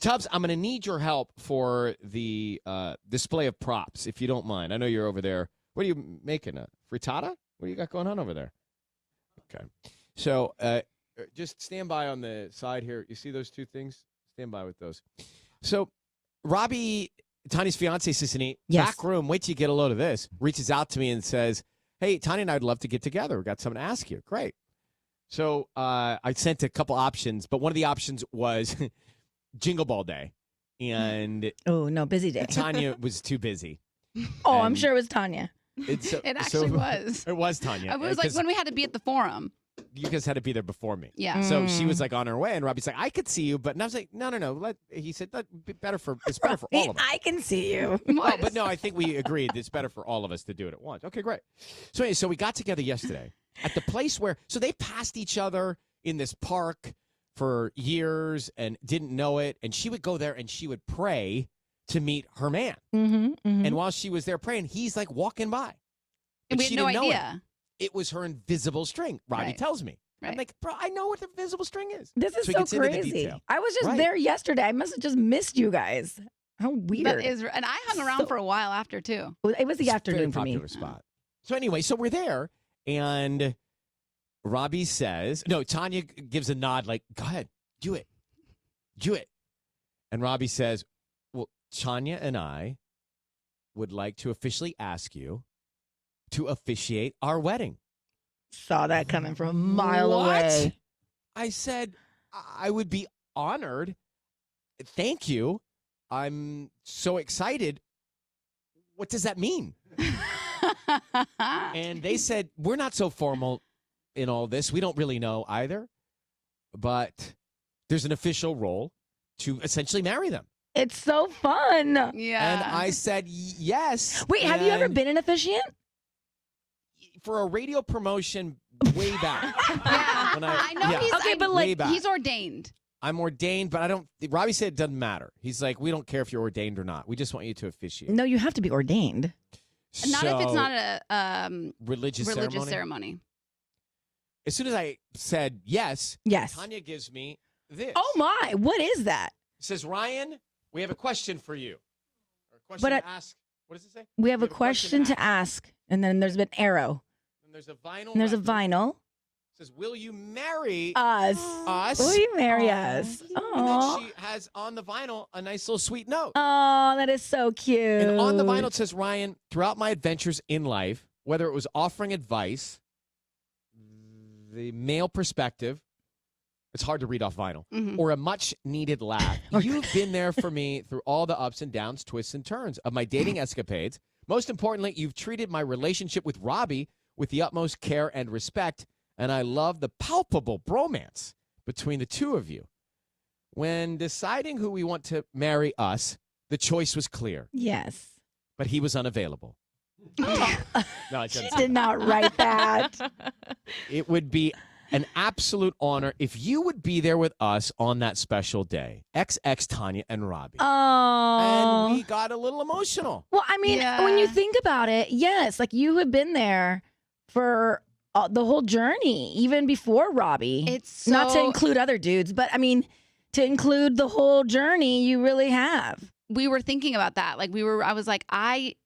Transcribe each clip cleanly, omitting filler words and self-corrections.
Tubbs, I'm going to need your help for the display of props, if you don't mind. I know you're over there. What are you making? A frittata? What do you got going on over there? Okay. So just stand by on the side here. You see those two things? Stand by with those. So Robbie, Tanya's fiance, Sissany, back room, wait till you get a load of this, reaches out to me and says, hey, Tanya and I would love to get together. We got something to ask you. Great. So I sent a couple options, but one of the options was Jingle Ball Day. And oh, no, busy day. Tanya was too busy. Oh, I'm sure it was Tanya. It actually was. It was Tanya. It was like when we had to be at the forum. You guys had to be there before me. Yeah. So she was like on her way, and Robbie's like, I could see you, but I was like, no. He said it's better for all of us. I can see you. Oh, but no, I think we agreed it's better for all of us to do it at once. Okay, great. So anyway, so we got together yesterday at the place where they passed each other in this park for years and didn't know it, and she would go there and she would pray to meet her man. And while she was there praying, he's like walking by. And we had no idea. It was her invisible string. Robbie tells me. Right. I'm like, bro, I know what the invisible string is. This is so crazy. I was just there yesterday. I must have just missed you guys. How weird. That is, and I hung around for a while after, too. It was the afternoon for me. Very popular spot. So anyway, so we're there, and Robbie says, no, Tanya gives a nod like, go ahead, do it. Do it. And Robbie says, well, Tanya and I would like to officially ask you to officiate our wedding. Saw that coming from a mile away. I said, I would be honored. Thank you. I'm so excited. What does that mean? And they said, we're not so formal in all this. We don't really know either. But there's an official role to essentially marry them. It's so fun. Yeah. And I said, yes. Wait, have you ever been an officiant? For a radio promotion way back. Yeah. I know he's okay, but like he's ordained. I'm ordained, but I don't. Robbie said it doesn't matter. He's like, we don't care if you're ordained or not. We just want you to officiate. No, you have to be ordained. Not if it's not a religious ceremony. As soon as I said yes, Tanya gives me this. Oh my, what is that? It says, Ryan, we have a question for you. Or a question to ask. What does it say? We have a question to ask. And then there's an arrow. And there's a vinyl. And there's a vinyl. It says, will you marry us? Will you marry us? And then she has on the vinyl a nice little sweet note. Oh, that is so cute. And on the vinyl it says, Ryan, throughout my adventures in life, whether it was offering advice, the male perspective, it's hard to read off vinyl, or a much-needed laugh, you've been there for me through all the ups and downs, twists and turns of my dating escapades. Most importantly, you've treated my relationship with Robbie with the utmost care and respect, and I love the palpable bromance between the two of you. When deciding who we want to marry us, the choice was clear. Yes. But he was unavailable. No, she did not write that. It would be an absolute honor if you would be there with us on that special day. XX Tanya and Robbie. Oh. And we got a little emotional. Well, I mean, when you think about it, yes, like you have been there for the whole journey, even before Robbie. It's so... Not to include other dudes, but I mean, to include the whole journey, you really have. We were thinking about that. I was like, I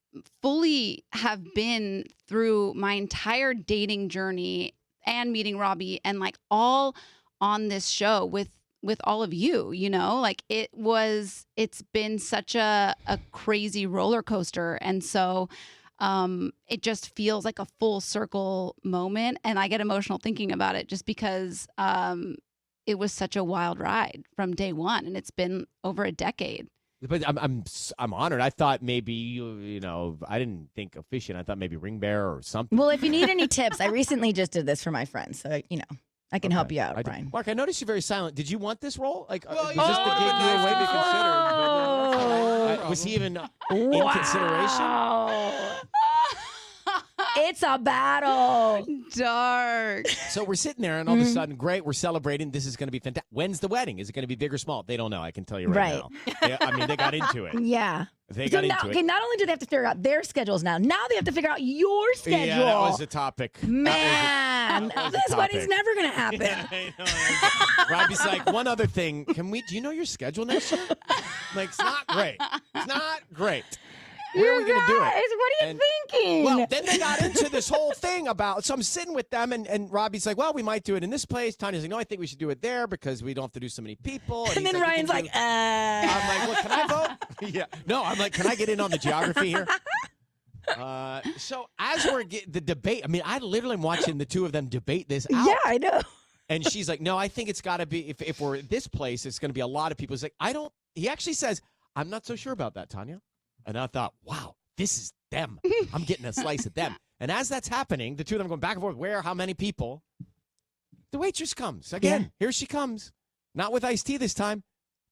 fully have been through my entire dating journey and meeting Robbie and like all on this show with all of you, you know, like it's been such a crazy roller coaster. And so it just feels like a full circle moment. And I get emotional thinking about it just because it was such a wild ride from day one. And it's been over a decade. But I'm honored. I thought maybe, you know, I didn't think officiant. I thought maybe ring bearer or something. Well, if you need any tips, I recently just did this for my friends. So, you know, I can help you out, Brian. Mark, I noticed you're very silent. Did you want this role? Like, well, was this the gig you were maybe considered? Was he even in consideration? It's a battle. Dark. So we're sitting there, and all of a sudden, great, we're celebrating. This is going to be fantastic. When's the wedding? Is it going to be big or small? They don't know. I can tell you right now. I mean, they got into it. Yeah. They got into it. Okay, not only do they have to figure out their schedules now they have to figure out your schedule. Yeah, that was the topic. Man. man. That was a This wedding's topic. never going to happen. Yeah, I know. Robbie's like, one other thing. Do you know your schedule next year? I'm like, it's not great. It's not great. Where are we going to do it? Guys, what are you thinking? Well, then they got into this whole thing about, so I'm sitting with them, and Robbie's like, well, we might do it in this place. Tanya's like, no, I think we should do it there because we don't have to do so many people. and he's then we can Ryan's like, do- I'm like, look, can I vote? Yeah. No, I'm like, can I get in on the geography here? So as we're getting the debate, I mean, I literally am watching the two of them debate this out. yeah, I know. And she's like, no, I think it's got to be, if we're at this place, it's going to be a lot of people. He's like, he actually says, I'm not so sure about that, Tanya. And I thought, wow, this is them. I'm getting a slice of them. And as that's happening, the two of them going back and forth, where, how many people? The waitress comes. Again, here she comes. Not with iced tea this time,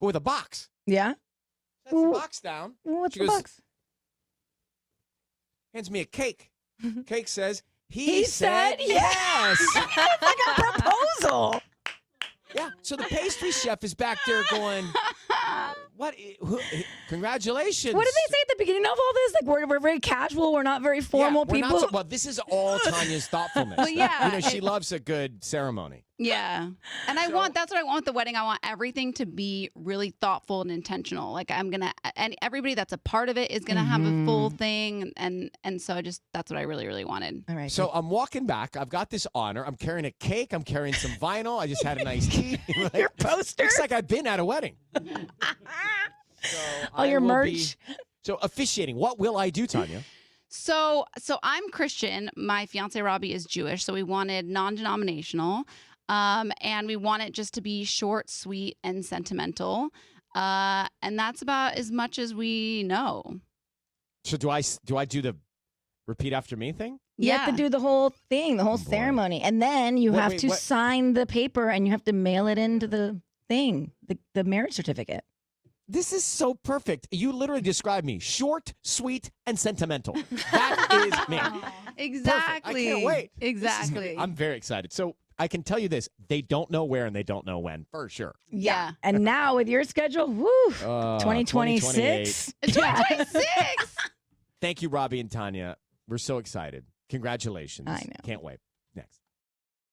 but with a box. Yeah? Sets the box down. What's She the goes, box? hands me a cake. Cake says, He said yes. It's like a proposal. Yeah. So the pastry chef is back there going, what? Congratulations. What did they say at the beginning of all this? Like, we're very casual. We're not very formal we're not people. well, this is all Tanya's thoughtfulness. Well, yeah, You know, she loves a good ceremony. Yeah. And that's what I want with the wedding. I want everything to be really thoughtful and intentional. Like and everybody that's a part of it is going to have a full thing. And so that's what I really, really wanted. All right. So I'm walking back. I've got this honor. I'm carrying a cake. I'm carrying some vinyl. I just had a nice tea. Like, your poster. looks like I've been at a wedding. So All I your will merch. So officiating, what will I do, Tanya? So I'm Christian. My fiance Robbie is Jewish. So we wanted non-denominational. And we want it just to be short, sweet, and sentimental. And that's about as much as we know. So do I do the repeat after me thing? You have to do the whole thing, the whole boy. ceremony. And then you have wait, to what? sign the paper and you have to mail it into the thing, the marriage certificate. This is so perfect. You literally described me short, sweet, and sentimental. That is me. Exactly. I can't wait. Exactly. I'm very excited. So I can tell you this: they don't know where and they don't know when, for sure. Yeah. And now with your schedule, woo, 2026. 2026. Thank you, Robbie and Tanya. We're so excited. Congratulations. I know. Can't wait.